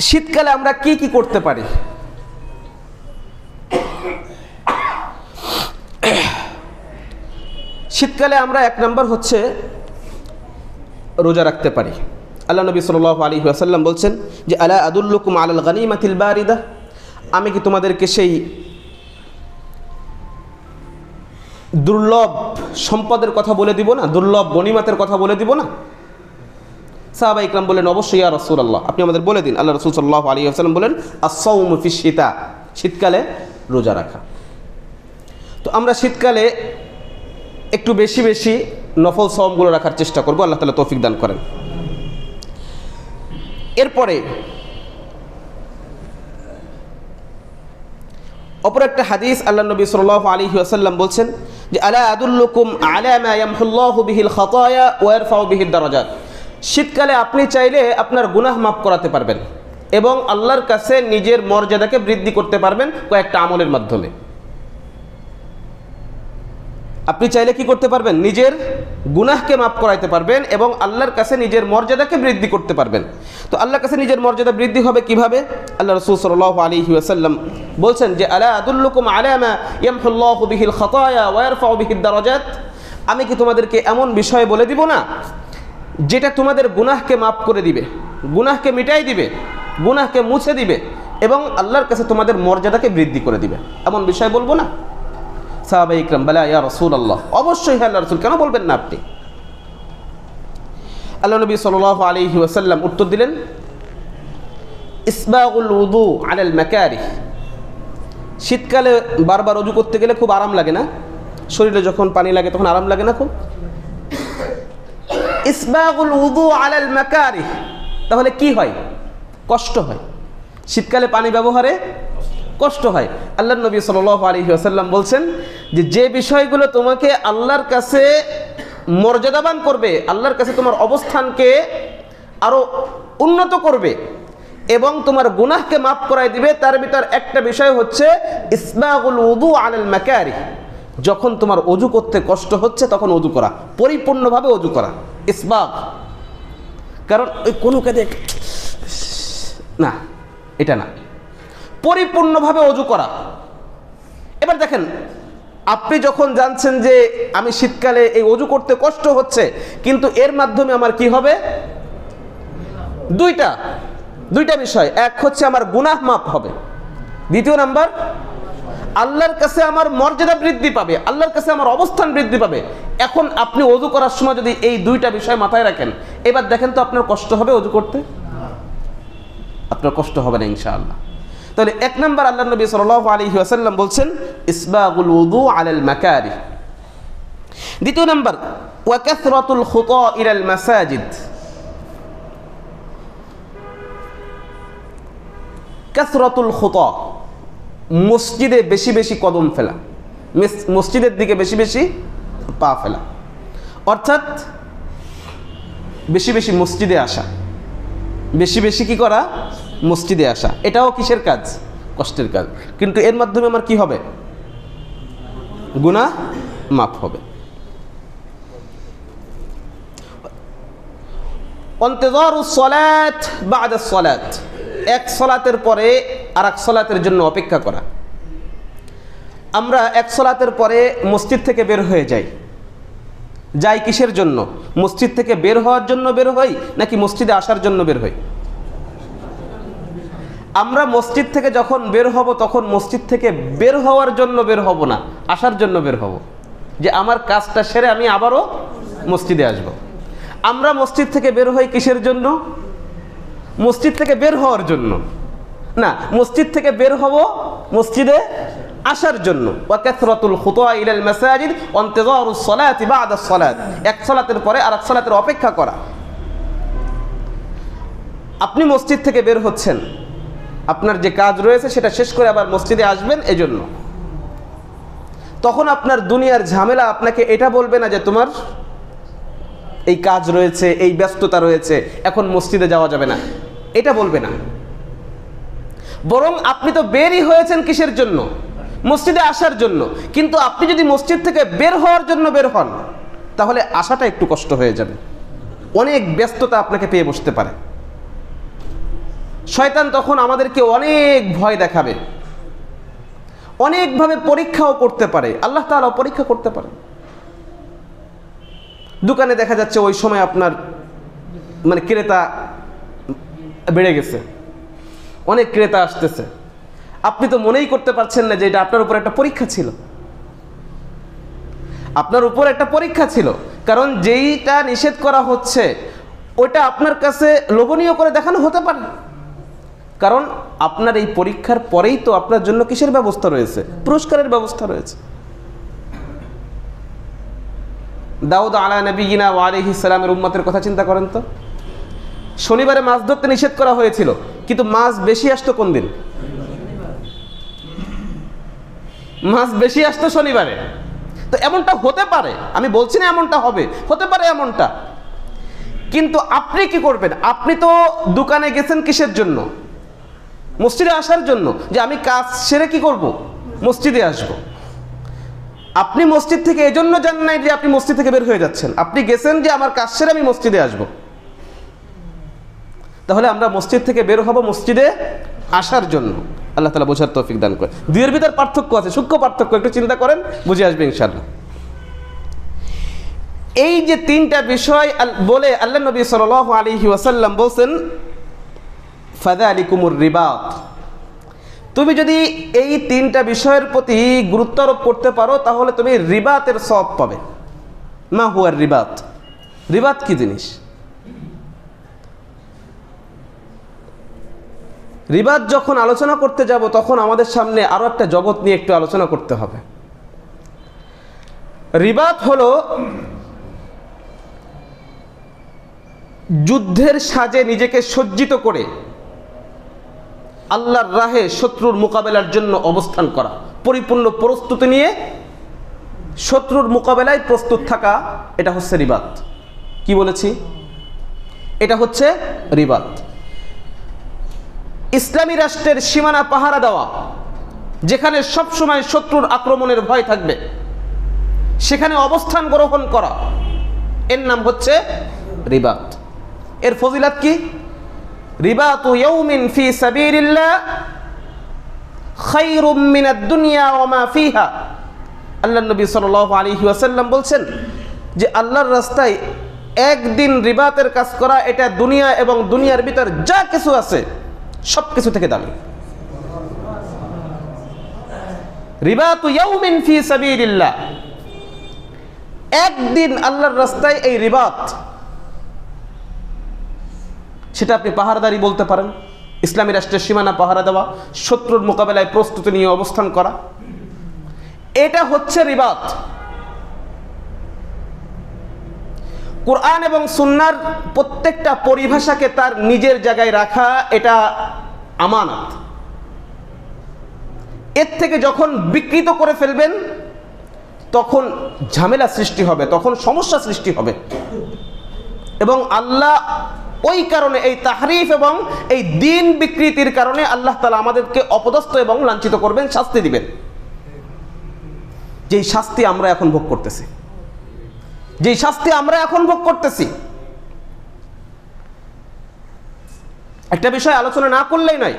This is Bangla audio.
শীতকালে আমরা কি কি করতে পারি? শীতকালে আমরা এক নম্বর হচ্ছে রোজা রাখতে পারি। আল্লাহ নবী সাল্লাল্লাহু আলাইহি ওয়াসাল্লাম বলছেন যে আলা আদুল্লুকুম আলাল গানিমাতিল বারিদা, আমি কি তোমাদেরকে সেই দুর্লভ সম্পদের কথা বলে দিব না, দুর্লভ গনিমতের কথা বলে দিব না? সাহাবা ইকরাম বলেন অবশ্যই ইয়া রাসূলুল্লাহ, আপনি আমাদের বলে দিন। আল্লাহ রাসূল সাল্লাল্লাহু আলাইহি ওয়াসাল্লাম বলেন আস-সাওমু ফিশ শিতা, শীতকালে রোজা রাখা। তো আমরা শীতকালে একটু বেশি বেশি নফল সাওমগুলো রাখার চেষ্টা করব, আল্লাহ তাআলা তৌফিক দান করেন। এরপরে অপর একটা হাদিস, আল্লাহ নবী সাল্লাল্লাহু আলাইহি ওয়াসাল্লাম বলছেন যে আলা আদুল্লুকুম আলা মা ইয়ামহুল্লাহু বিহিল খাতায়া ওয়া ইয়ারফাউ বিহিদ দারাজাত, শীতকালে আপনি চাইলে আপনার গুনাহ মাফ করাতে পারবেন এবং আল্লাহর কাছে নিজের মর্যাদাকে বৃদ্ধি করতে পারবেন কয়েকটা আমলের মাধ্যমে। আপনি চাইলে কি করতে পারবেন? নিজের গুনাহকে মাফ করাইতে পারবেন এবং আল্লাহর কাছে নিজের মর্যাদাকে বৃদ্ধি করতে পারবেন। তো আল্লাহর কাছে নিজের মর্যাদা বৃদ্ধি হবে কিভাবে? আল্লাহ রাসূল সাল্লাল্লাহু আলাইহি ওয়াসাল্লাম বলছেন যে আলা আদুল্লুকুম আলা মা ইয়ামহুল্লাহু বিহিল খাতায়া ওয়া ইয়ারফাউ বিহিদ দারাজাত, আমি কি তোমাদেরকে এমন বিষয় বলে দিব না যেটা তোমাদের গুনাহকে মাফ করে দিবে, গুনাহকে মিটাই দিবে, গুনাহকে মুছে দিবে এবং আল্লাহর কাছে তোমাদের মর্যাদাকে বৃদ্ধি করে দিবে? এমন বিষয় বলবো না? সাহাবা ইকরাম বলে ইয়া রাসূলুল্লাহ, অবশ্যই হে আল্লাহর রাসূল, কেন বলবেন না আপনি? আল্লাহ নবী সাল্লাল্লাহু আলাইহি ওয়াসাল্লাম উত্তর দিলেন ইসবাগুল উযু আলাল মাকারিহ, শীতকালে বারবার ওযু করতে গেলে খুব আরাম লাগে না? শরীরে যখন পানি লাগে তখন আরাম লাগে না খুব? ইসবাগুল উযু আলাল মাকারিহ, তাহলে কি হয়? কষ্ট হয়। শীতকালে পানি ব্যবহারে কষ্ট হয়। আল্লাহর নবী সাল্লাল্লাহু আলাইহি ওয়াসাল্লাম বলছেন যে যে বিষয়গুলো তোমাকে আল্লাহর কাছে মর্যাদাবান করবে, আল্লাহর কাছে তোমার অবস্থানকে আরো উন্নত করবে এবং তোমার গুনাহকে মাফ করায় দিবে, তার ভিতর একটা বিষয় হচ্ছে ইসবাগুল উযু আলাল মাকারিহ, যখন তোমার ওযু করতে কষ্ট হচ্ছে তখন ওযু করা, পরিপূর্ণভাবে ওযু করা, ইসবাগ। কারণ ওই কোনো কাজে না, এটা না, পরিপূর্ণভাবে ওযু করা। এবার দেখেন, আপনি যখন জানছেন যে আমি শীতকালে এই ওযু করতে কষ্ট হচ্ছে, কিন্তু এর মাধ্যমে আমার কি হবে? দুইটা বিষয়। এক হচ্ছে আমার গুনাহ মাফ হবে, দ্বিতীয় নাম্বার আল্লাহর কাছে আমার মর্যাদা বৃদ্ধি পাবে, আল্লাহর কাছে আমার অবস্থান বৃদ্ধি পাবে। এখন আপনি ওযু করার সময় যদি এই দুইটা বিষয় মাথায় রাখেন, এবার দেখেন তো আপনার কষ্ট হবে ওযু করতে? আপনার কষ্ট হবে না ইনশাআল্লাহ। তাহলে এক নাম্বার আল্লাহ নবী সাল্লাল্লাহু আলাইহি ওয়াসাল্লাম বলছেন ইসবাগুল উযু আলাল মাকারিহ। দ্বিতীয় নাম্বার ওয়া কাসরাতুল খুতা ইলাল মাসাজিদ, কাসরাতুল খুতা, মসজিদে বেশি বেশি কদম ফেলা, মসজিদের দিকে বেশি বেশি পা ফেলা, অর্থাৎ বেশি বেশি মসজিদে আসা, বেশি বেশি কি করা? মসজিদে আসা। এটাও কিসের কাজ? কষ্টের কাজ, কিন্তু এর মাধ্যমে আমার কি হবে? গুনাহ মাফ হবে। ইন্তিজারুস সালাত বা'দাস সালাত, এক সালাতের পরে আরেক সালাতের জন্য অপেক্ষা করা। আমরা এক সালাতের পরে মসজিদ থেকে বের হয়ে যাই কিসের জন্য? মসজিদ থেকে বের হওয়ার জন্য বের হই নাকি মসজিদে আসার জন্য বের হই? আমরা মসজিদ থেকে যখন বের হব তখন মসজিদ থেকে বের হওয়ার জন্য বের হব না, আসার জন্য বের হব, যে আমার কাজটা সেরে আমি আবারও মসজিদে আসব। আমরা মসজিদ থেকে বের হই কিসের জন্য? মসজিদ থেকে বের হওয়ার জন্য না, মসজিদ থেকে বের হব মসজিদে আসার জন্য। ওয়া কাসরাতুল খুতা ইলাল মাসাজিদ ওয়া ইন্তিজারুস সালাতি বা'দাস সালাত, এক সালাতের পরে আরেক সালাতের অপেক্ষা করা। আপনি মসজিদ থেকে বের হচ্ছেন, আপনার যে কাজ রয়েছে সেটা শেষ করে আবার মসজিদে আসবেন, এজন্য তখন আপনার দুনিয়ার ঝামেলা আপনাকে এটা বলবে না যে তোমার এই কাজ রয়েছে, এই ব্যস্ততা রয়েছে, এখন মসজিদে যাওয়া যাবে না, এটা বলবে না। বরং আপনি তো বেরই হয়েছেন কিসের জন্য? মসজিদে আসার জন্য। কিন্তু আপনি যদি মসজিদ থেকে বের হওয়ার জন্য বের হন, তাহলে আসাটা একটু কষ্ট হয়ে যাবে, অনেক ব্যস্ততা আপনাকে পেয়ে বসতে পারে। শয়তান তখন আমাদেরকে অনেক ভয় দেখাবে, অনেকভাবে পরীক্ষাও করতে পারে, আল্লাহ তাআলা পরীক্ষা করতে পারে। দোকানে দেখা যাচ্ছে ওই সময় আপনার মানে ক্রেতা বেড়ে গেছে, অনেক ক্রেতা আসতেছে, আপনি তো মনেই করতে পারছেন না যে এটা আপনার উপর একটা পরীক্ষা ছিল, আপনার উপর একটা পরীক্ষা ছিল। কারণ যেইটা নিষেধ করা হচ্ছে ওটা আপনার কাছে লোভনীয় করে দেখানো হতে পারে, কারণ আপনার এই পরীক্ষার পরেই তো আপনার জন্য কিসের ব্যবস্থা রয়েছে? পুরস্কারের ব্যবস্থা রয়েছে। দাউদ আলা নবিয়িনা ওয়া আলাইহিস সালামের উম্মতের কথা চিন্তা করেন তো। শনিবারে মাছ ধরতে নিষেধ করা হয়েছিল, কিন্তু মাছ বেশি আসতো কোন দিন? মাছ বেশি আসতো শনিবারে। তো এমনটা হতে পারে, আমি বলছি না এমনটা হবে, হতে পারে এমনটা। কিন্তু আপনি কি করবেন? আপনি তো দোকানে গেছেন কিসের জন্য? মসজিদে আসার জন্য, যে আমি কাজ সেরে কি করব? মসজিদে আসব। আপনি মসজিদ থেকে এজন্য যান নাই যে আপনি মসজিদ থেকে বের হয়ে যাচ্ছেন, আপনি গেছেন যে আমার কাজ সেরে আমি মসজিদে আসব। তাহলে আমরা মসজিদ থেকে বের হব মসজিদে আসার জন্য। আল্লাহ তাআলা বোঝার তৌফিক দান করেন। দুইয়ের ভিতর পার্থক্য আছে, সূক্ষ্ম পার্থক্য, একটু চিন্তা করেন, বুঝে আসবে ইনশাআল্লাহ। এই যে তিনটা বিষয় বলে আল্লাহ নবী সাল্লাল্লাহু আলাইহি ওয়াসাল্লাম বলছেন ফাযালিকুমুর রিবাত, তুমি যদি এই তিনটা বিষয়ের প্রতি গুরুত্ব আরোপ করতে পারো তাহলে তুমি রিবাতের সওয়াব পাবে। মা হুয়ার রিবাত? রিবাত কি জিনিস? রিবাত যখন আলোচনা করতে যাব তখন আমাদের সামনে আরো একটা জগৎ নিয়ে একটু আলোচনা করতে হবে। রিবাত হলো যুদ্ধের সাজে নিজেকে সজ্জিত করে আল্লাহর রাহে শত্রুর মোকাবেলার জন্য অবস্থান করা, পরিপূর্ণ প্রস্তুতি নিয়ে শত্রুর মোকাবেলায় প্রস্তুত থাকা, এটা হচ্ছে রিবাত। কি বলেছি? এটা হচ্ছে রিবাত। ইসলামী রাষ্ট্রের সীমানা পাহারা দেওয়া, যেখানে সবসময় শত্রুর আক্রমণের ভয় থাকবে, সেখানে অবস্থান গ্রহণ করা, এর নাম হচ্ছে রিবাত। এর ফজিলত কি? রিবাতু ইয়াউমিন ফি সাবিলিল্লাহ খায়রুম মিনাদ দুনিয়া ওয়া মা ফিহা। আল্লাহর নবী সাল্লাল্লাহু আলাইহি ওয়াসাল্লাম বলছেন যে আল্লাহর রাস্তায় একদিন রিবাতের কাজ করা এটা দুনিয়া এবং দুনিয়ার ভিতর যা কিছু আছে সব কিছু থেকে দামি। রিবাতু ইয়াউমিন ফি সাবিলিল্লাহ, একদিন আল্লাহর রাস্তায় এই রিবাত, সেটা আপনি পাহারাদারি বলতে পারেন, ইসলামী রাষ্ট্রের সীমানা পাহারা দেওয়া, শত্রুর মোকাবেলায় প্রস্তুতি নিয়ে অবস্থান করা, এটা হচ্ছে রিবাত। কোরআন এবং সুন্নাহর প্রত্যেকটা পরিভাষাকে তার নিজের জায়গায় রাখা এটা আমানত। এর থেকে যখন বিকৃত করে ফেলবেন তখন ঝামেলা সৃষ্টি হবে, তখন সমস্যা সৃষ্টি হবে, এবং আল্লাহ ওই কারণে এই তাহরিফ এবং এই দিন বিকৃতির কারণে আল্লাহ তাআলা আমাদেরকে অপদস্থ এবং লাঞ্ছিত করবেন, শাস্তি দিবেন। যেই শাস্তি আমরা এখন ভোগ করতেছি, যেই শাস্তি আমরা এখন ভোগ করতেছি, একটা বিষয় আলোচনা না করলেই নয়।